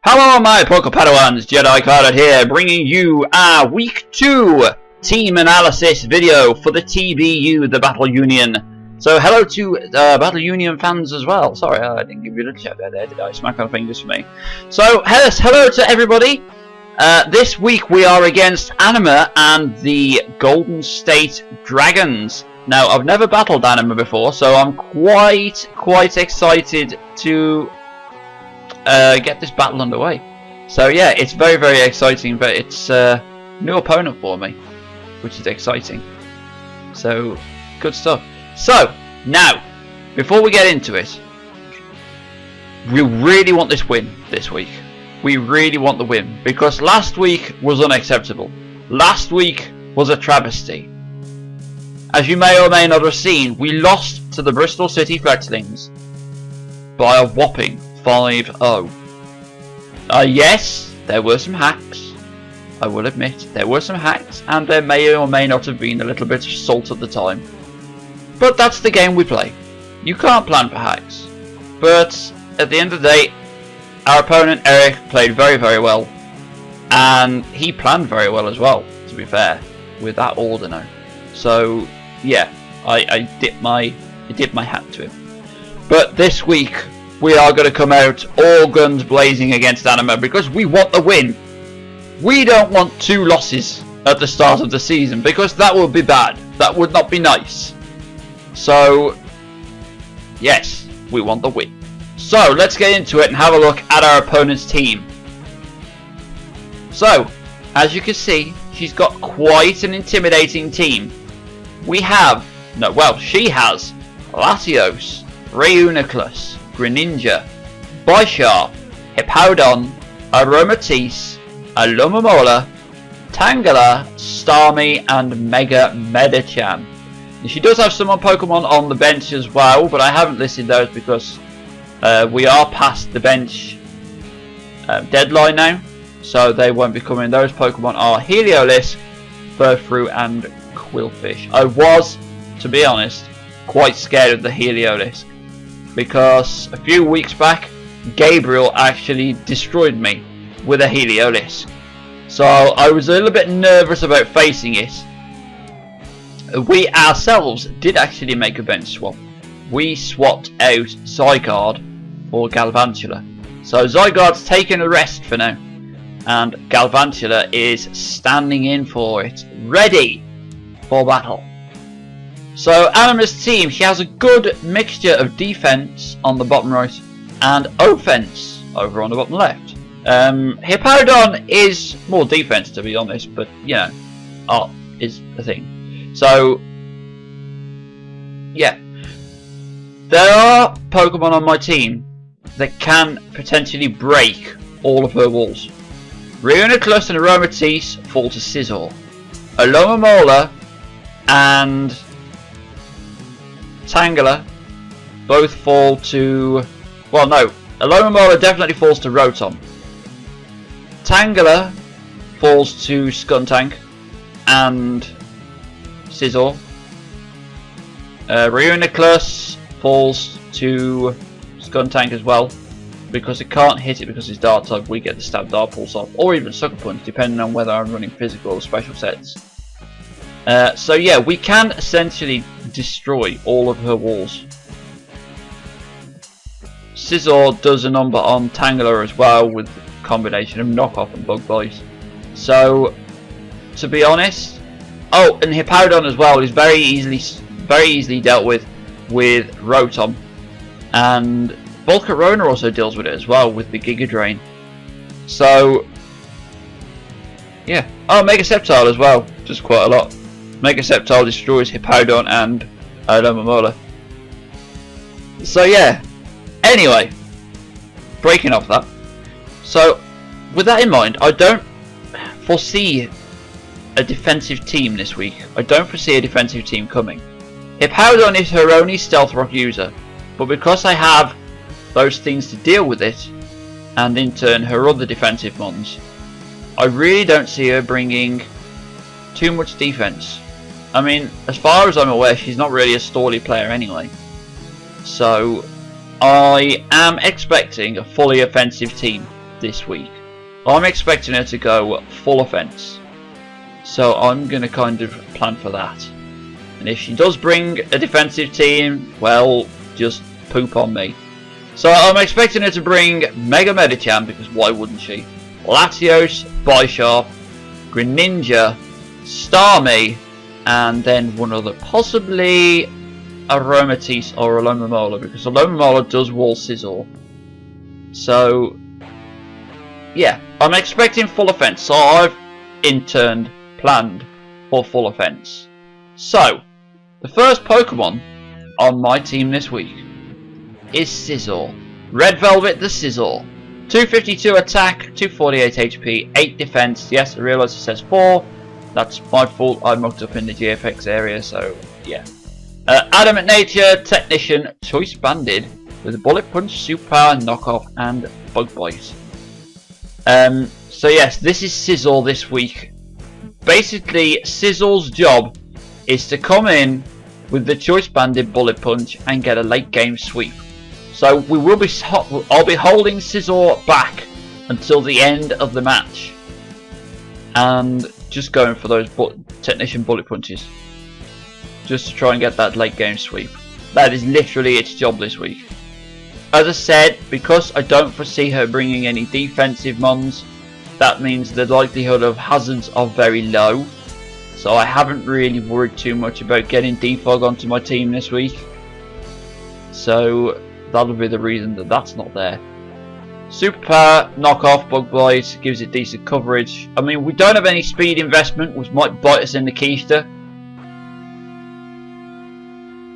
Hello my PokePadawans, Jedi Carter here, bringing you our Week 2 team analysis video for the TBU, the Battle Union. So hello to Battle Union fans as well. Sorry, I didn't give you a shout out there, did I? Smack on fingers for me. So hello to everybody. This week we are against Anima and the Golden State Dragons. Now, I've never battled Anima before, so I'm quite excited to get this battle underway. So yeah, it's very exciting, but it's a new opponent for me, which is exciting. So good stuff. So now, before we get into it, we really want this win this week. We really want the win, because last week was unacceptable. Last week was a travesty. As you may or may not have seen, we lost to the Bristol City Fletchlings by a whopping 5-0. Yes, there were some hacks. I will admit, there were some hacks, and there may or may not have been a little bit of salt at the time. But that's the game we play. You can't plan for hacks. But at the end of the day, our opponent Eric played very well, and he planned very well as well, to be fair, with that order now. So yeah, I dip my hat to him. But this week we are going to come out all guns blazing against Anima, because we want the win. We don't want 2 losses at the start of the season, because that would be bad. That would not be nice. So yes, we want the win. So let's get into it and have a look at our opponent's team. So as you can see, she's got quite an intimidating team. We have, she has Latios, Reuniclus, Greninja, Bisharp, Hippowdon, Aromatisse, Alomomola, Tangela, Starmie, and Mega Medicham. And she does have some Pokemon on the bench as well, but I haven't listed those because we are past the bench deadline now, so they won't be coming. Those Pokemon are Heliolisk, Furfrou, and Quillfish. I was, to be honest, quite scared of the Heliolisk, because a few weeks back Gabriel actually destroyed me with a Heliolisk, so I was a little bit nervous about facing it. We ourselves did actually make a bench swap. We swapped out Zygarde for Galvantula, so Zygarde's taken a rest for now, and Galvantula is standing in for it, ready for battle. So Anima's team, she has a good mixture of defense on the bottom right and offense over on the bottom left. Hippowdon is more defense, to be honest, but you know, art is a thing. So yeah, there are Pokemon on my team that can potentially break all of her walls. Reuniclus and Aromatisse fall to Sizzle. Alomomola and Tangela both fall to, well no, Alomomola definitely falls to Rotom. Tangela falls to Skuntank and Sizzle. Reuniclus falls to Skuntank as well, because it can't hit it because it's Dark type. We get the Stab Dart Pulse off, or even Sucker Punch, depending on whether I'm running physical or special sets. So yeah, we can essentially destroy all of her walls. Scizor does a number on Tangela as well, with a combination of knockoff and bug bite. So to be honest, oh, and Hippowdon as well is very easily dealt with Rotom, and Volcarona also deals with it as well with the Giga Drain. So yeah, oh, Mega Sceptile as well, just quite a lot. Mega Sceptile destroys Hippowdon and Alomomola. So yeah, anyway, breaking off that. So with that in mind, I don't foresee a defensive team this week. I don't foresee a defensive team coming. Hippowdon is her only Stealth Rock user, but because I have those things to deal with it, and in turn her other defensive ones, I really don't see her bringing too much defense. I mean, as far as I'm aware, she's not really a stally player anyway. So I am expecting a fully offensive team this week. I'm expecting her to go full offense. So I'm going to kind of plan for that. And if she does bring a defensive team, well, just poop on me. So I'm expecting her to bring Mega Medicham, because why wouldn't she? Latios, Bisharp, Greninja, Starmie, and then one other, possibly Aromatisse or Alomomola, because Alomomola does wall Sizzle. So yeah, I'm expecting full offense, so I've in turn planned for full offense. So the first Pokemon on my team this week is Sizzle. Red Velvet the Sizzle. 252 attack, 248 HP, 8 defense. Yes, I realise it says 4. That's my fault. I mucked up in the GFX area, so yeah. Adamant Nature, Technician, Choice Banded with a Bullet Punch, Superpower, Knockoff, and Bug Bite. So yes, this is Sizzle this week. Basically, Sizzle's job is to come in with the Choice Banded Bullet Punch and get a late game sweep. So I'll be holding Sizzle back until the end of the match, and just going for those Technician Bullet Punches, just to try and get that late game sweep. That is literally its job this week. As I said, because I don't foresee her bringing any defensive mons, that means the likelihood of hazards are very low. So I haven't really worried too much about getting Defog onto my team this week. So that'll be the reason that that's not there. Superpower, Knockoff, Bug Bite gives it decent coverage. I mean, we don't have any speed investment, which might bite us in the keister.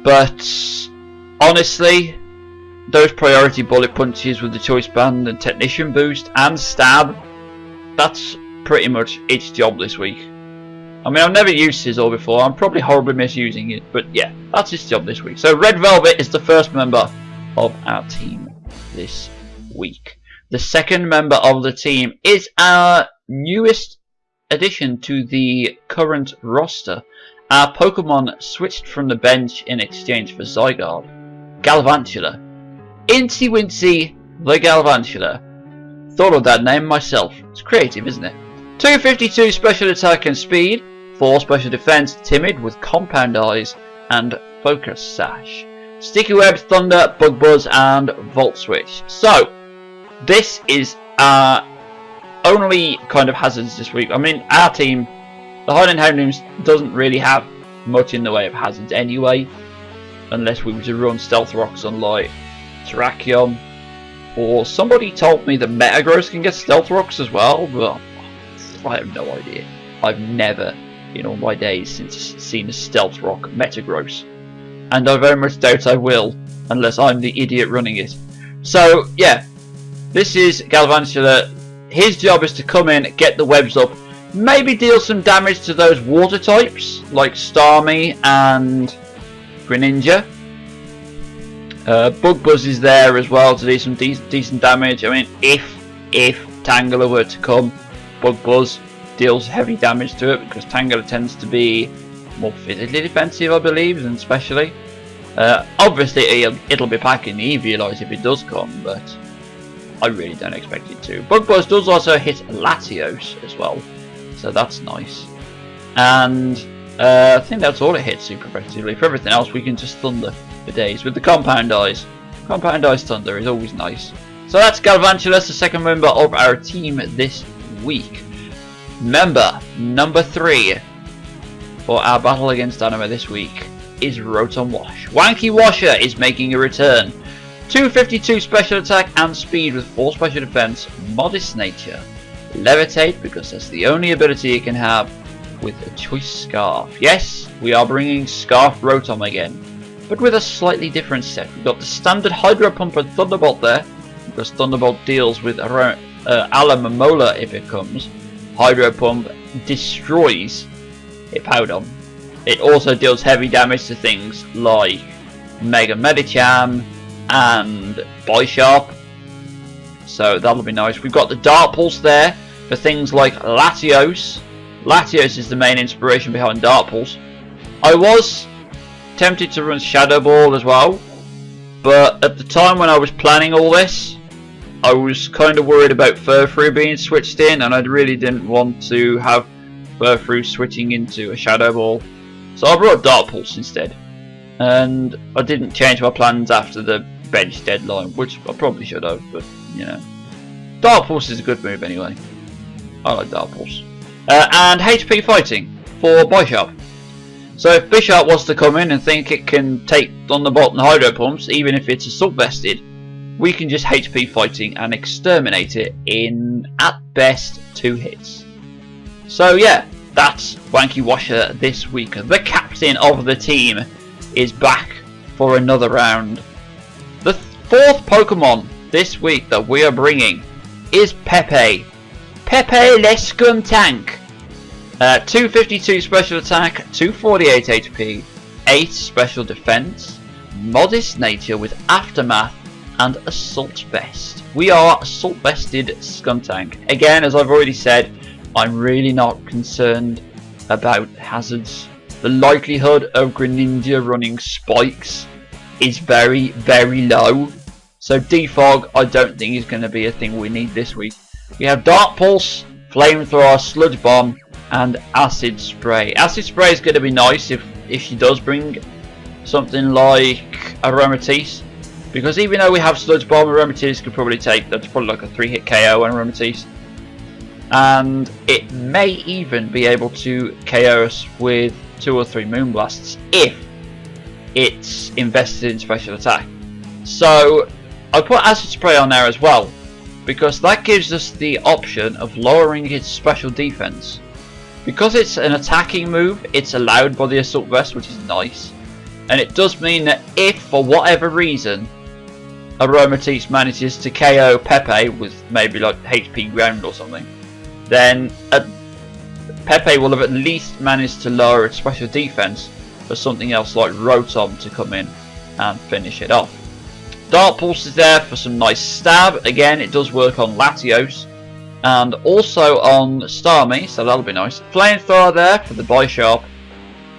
But honestly, those priority bullet punches with the Choice Band and Technician boost and Stab, that's pretty much its job this week. I mean, I've never used Sizzle before. I'm probably horribly misusing it, but yeah, that's its job this week. So Red Velvet is the first member of our team this week. The second member of the team is our newest addition to the current roster. Our Pokemon switched from the bench in exchange for Zygarde. Galvantula. Incy Wincy the Galvantula. Thought of that name myself. It's creative, isn't it? 252 special attack and speed, 4 special defense, timid with compound eyes and focus sash. Sticky Web, Thunder, Bug Buzz, and Volt Switch. So this is our only kind of hazards this week. I mean, our team, the Highland Houndooms, doesn't really have much in the way of hazards anyway, unless we were to run Stealth Rocks on like Terrakion, or somebody told me that Metagross can get Stealth Rocks as well, but I have no idea. I've never, in all my days since seen a Stealth Rock Metagross, and I very much doubt I will, unless I'm the idiot running it. So yeah, this is Galvantula. His job is to come in, get the webs up, maybe deal some damage to those water types like Starmie and Greninja. Bug Buzz is there as well to do some decent damage. I mean, if Tangela were to come, Bug Buzz deals heavy damage to it, because Tangela tends to be more physically defensive, I believe, than specially. Obviously it'll be packing the Eviolize if it does come, but I really don't expect it to. Bug Buzz does also hit Latios as well, so that's nice. And I think that's all it hits super effectively. For everything else, we can just Thunder for days with the Compound Eyes. Compound Eyes Thunder is always nice. So that's Galvantula, the second member of our team this week. Member number 3 for our battle against Anima this week is Rotom Wash. Wanky Washer is making a return. 252 special attack and speed with 4 special defense, modest nature, levitate because that's the only ability it can have, with a choice Scarf. Yes, we are bringing Scarf Rotom again, but with a slightly different set. We've got the standard Hydro Pump and Thunderbolt there, because Thunderbolt deals with Alomomola if it comes. Hydro Pump destroys Hippowdon. It also deals heavy damage to things like Mega Medicham and Bisharp, so that'll be nice. We've got the Dark Pulse there for things like Latios. Latios is the main inspiration behind Dark Pulse. I was tempted to run Shadow Ball as well, but at the time when I was planning all this, I was kind of worried about Furfrou being switched in, and I really didn't want to have Furfrou switching into a Shadow Ball. So I brought Dark Pulse instead. And I didn't change my plans after the bench deadline, which I probably should have, but you know. Dark Pulse is a good move anyway. I like Dark Pulse. And HP fighting for Bishop. So if Bishop wants to come in and think it can take on the bottom Hydro Pumps, even if it's assault vested, we can just HP fighting and exterminate it in, at best, 2 hits. So yeah, that's Wanky Washer this week. The captain of the team is back for another round. The 4th Pokemon this week that we are bringing is Pepele. Pepele Skuntank. 252 special attack, 248 HP, 8 special defense, modest nature with aftermath, and assault vest. We are assault vested Skuntank. Again, as I've already said, I'm really not concerned about hazards. The likelihood of Greninja running spikes is very, very low. So defog, I don't think is going to be a thing we need this week. We have Dark Pulse, Flamethrower, Sludge Bomb, and Acid Spray. Acid Spray is going to be nice if she does bring something like Aromatisse. Because even though we have Sludge Bomb, Aromatisse could probably take, that's probably like a 3-hit KO on Aromatisse. And it may even be able to KO us with 2 or 3 Moonblasts if it's invested in special attack. So I put Acid Spray on there as well, because that gives us the option of lowering its special defense. Because it's an attacking move, it's allowed by the Assault Vest, which is nice. And it does mean that if, for whatever reason, Aromatisse manages to KO Pepele with maybe like HP ground or something, then Pepele will have at least managed to lower its special defense for something else like Rotom to come in and finish it off. Dark Pulse is there for some nice stab. Again, it does work on Latios and also on Starmie, so that'll be nice. Flamethrower there for the Bisharp.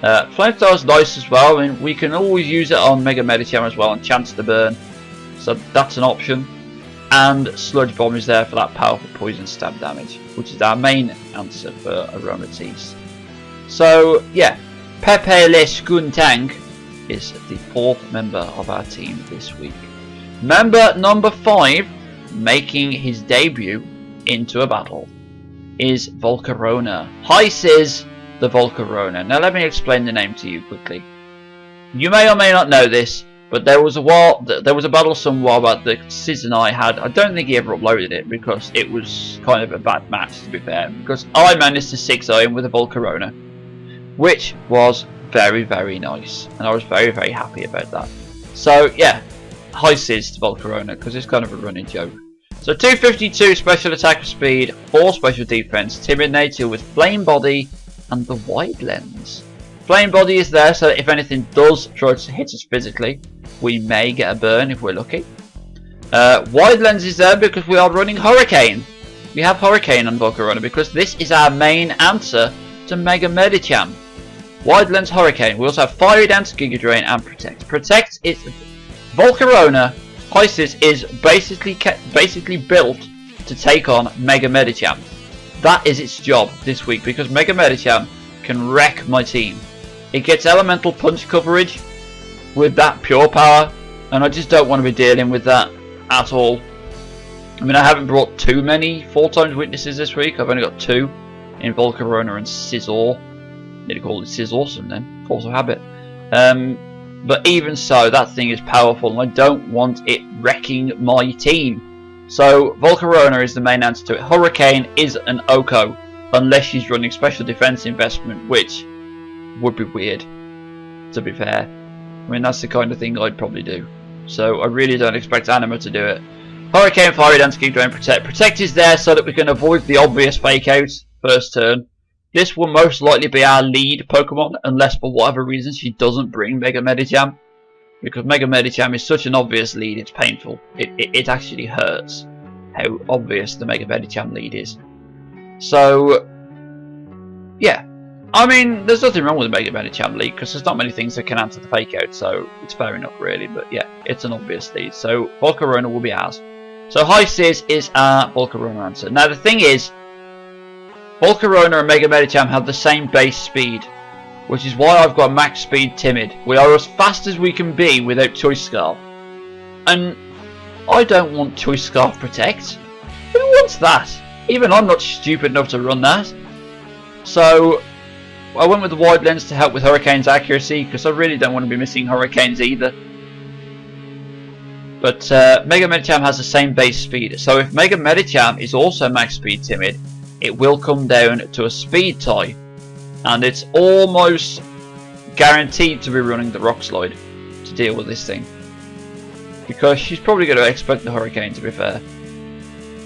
Flamethrower is nice as well. I mean, we can always use it on Mega Medicham as well, and Chance to Burn, so that's an option. And Sludge Bomb is there for that powerful poison stab damage, which is our main answer for Aromatisse. So yeah, Pepele Skuntank is the 4th member of our team this week. Member number 5, making his debut into a battle, is Volcarona. Hi Sizz, the Volcarona. Now let me explain the name to you quickly. You may or may not know this, but there was a battle some while back that Sizz and I had. I don't think he ever uploaded it because it was kind of a bad match, to be fair, because I managed to 6-0 him with a Volcarona, which was very, very nice, and I was very, very happy about that. So yeah, hi Sizz to Volcarona, because it's kind of a running joke. So 252 special attack speed, 4 special defense, timid nature with flame body and the wide lens. Flame body is there so that if anything does try to hit us physically, we may get a burn if we're lucky. Wide lens is there because we are running Hurricane. We have Hurricane on Volcarona because this is our main answer to Mega Medicham. Wide lens Hurricane. We also have Fiery Dance, Giga Drain, and Protect. Protect is Volcarona. Hysis is basically built to take on Mega Medicham. That is its job this week because Mega Medicham can wreck my team. It gets elemental punch coverage with that pure power, and I just don't want to be dealing with that at all. I mean, I haven't brought too many 4x witnesses this week. I've only got 2 in Volcarona and Sizzle. Need to call it Sizzlesome then, force of habit. But even so, that thing is powerful, and I don't want it wrecking my team. So Volcarona is the main answer to it. Hurricane is an Oko, unless she's running special defense investment, which would be weird, to be fair. I mean, that's the kind of thing I'd probably do. So I really don't expect Anima to do it. Hurricane, Fiery Dance, Giga Drain, Protect. Protect is there so that we can avoid the obvious fake out first turn. This will most likely be our lead Pokemon, unless for whatever reason she doesn't bring Mega Medicham. Because Mega Medicham is such an obvious lead, it's painful. It actually hurts how obvious the Mega Medicham lead is. So, yeah. I mean, there's nothing wrong with the Mega Medicham lead, because there's not many things that can answer the fake out, so it's fair enough really. But yeah, it's an obvious lead. So Volcarona will be ours. So High Sizz is our Volcarona answer. Now the thing is, Volcarona and Mega Medicham have the same base speed, which is why I've got max speed Timid. We are as fast as we can be without Choice Scarf. And I don't want Choice Scarf Protect. Who wants that? Even I'm not stupid enough to run that. So I went with the wide lens to help with Hurricane's accuracy, because I really don't want to be missing Hurricanes either. But Mega Medicham has the same base speed, so if Mega Medicham is also max speed Timid, it will come down to a speed tie, and it's almost guaranteed to be running the Rock Slide to deal with this thing, because she's probably going to expect the Hurricane, to be fair,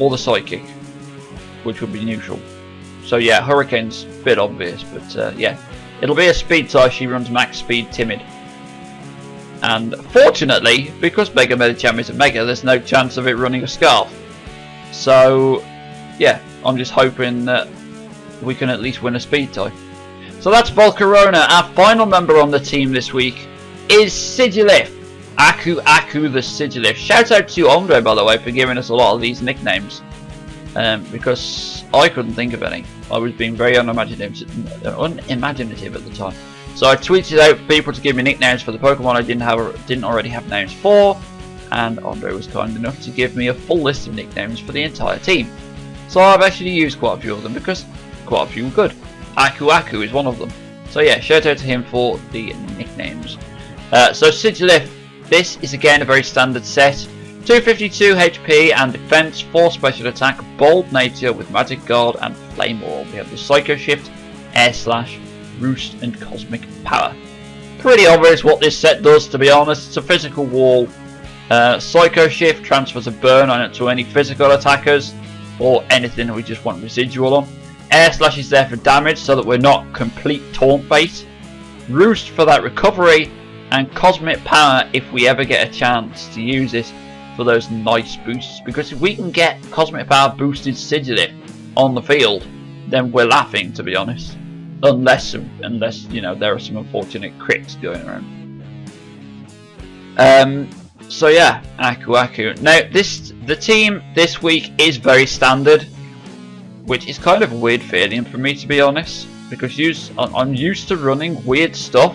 or the Psychic, which would be neutral. So yeah, Hurricane's a bit obvious, but yeah, it'll be a speed tie. She runs max speed Timid. And fortunately, because Mega Medicham is a Mega, there's no chance of it running a Scarf. So yeah, I'm just hoping that we can at least win a speed tie. So that's Volcarona. Our final member on the team this week is Sidley. Aku the Sidley. Shout out to Andre, by the way, for giving us a lot of these nicknames. Because I couldn't think of any. I was being very unimaginative at the time. So I tweeted out for people to give me nicknames for the Pokemon I didn't already have names for, and Andre was kind enough to give me a full list of nicknames for the entire team. So I've actually used quite a few of them, because quite a few were good. Aku is one of them. So yeah, shout out to him for the nicknames. So Sidley, this is again a very standard set. 252 HP and defense, 4 special attack, bold nature with magic guard and flame orb. We have the Psycho Shift, Air Slash, Roost and Cosmic Power. Pretty obvious what this set does, to be honest. It's a physical wall. Psycho Shift transfers a burn on it to any physical attackers or anything that we just want residual on. Air Slash is there for damage so that we're not complete taunt bait. Roost for that recovery, and Cosmic Power if we ever get a chance to use it for those nice boosts, because if we can get Cosmic Power boosted Sidley on the field, then we're laughing, to be honest. Unless you know, there are some unfortunate crits going around. So yeah, Aku. Now the team this week is very standard, which is kind of a weird feeling for me, to be honest, because I'm used to running weird stuff.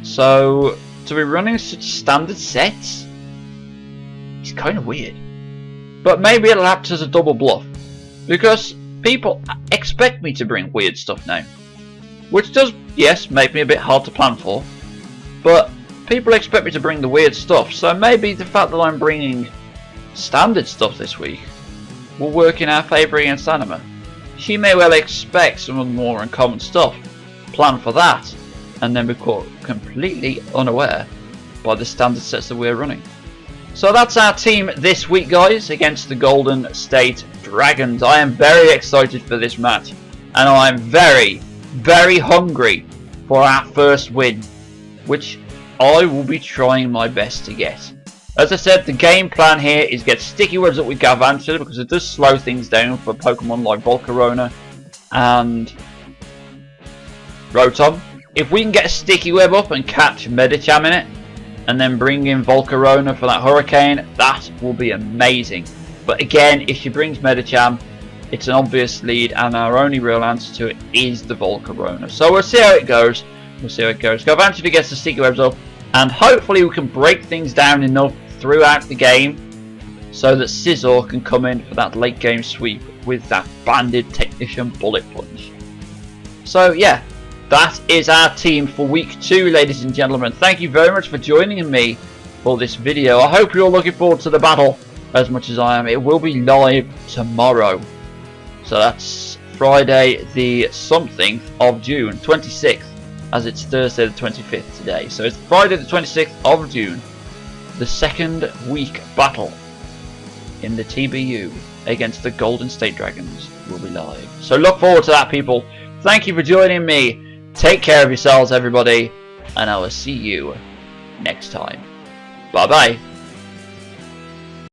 So to be running such standard sets is kind of weird. But maybe it'll act as a double bluff, because people expect me to bring weird stuff now, which does, yes, make me a bit hard to plan for, but people expect me to bring the weird stuff, so maybe the fact that I'm bringing standard stuff this week will work in our favour against Anima. She may well expect some of the more uncommon stuff, plan for that, and then be caught completely unaware by the standard sets that we're running. So that's our team this week, guys, against the Golden State Dragons. I am very excited for this match, and I am very, very hungry for our first win, which I will be trying my best to get. As I said, the game plan here is get sticky webs up with Galavant, because it does slow things down for Pokemon like Volcarona and Rotom. If we can get a sticky web up and catch Medicham in it, and then bring in Volcarona for that Hurricane, that will be amazing. But again, if she brings Medicham, it's an obvious lead, and our only real answer to it is the Volcarona. So we'll see how it goes. Galavant gets the sticky webs up, and hopefully we can break things down enough throughout the game so that Sizzle can come in for that late game sweep with that banded Technician Bullet Punch. So yeah, that is our team for week 2, ladies and gentlemen. Thank you very much for joining me for this video. I hope you're looking forward to the battle as much as I am. It will be live tomorrow. So that's Friday the something of June, 26th, as it's Thursday the 25th today. So it's Friday the 26th of June, the second week battle in the TBU against the Golden State Dragons will be live. So look forward to that, people. Thank you for joining me. Take care of yourselves, everybody, and I will see you next time. Bye bye.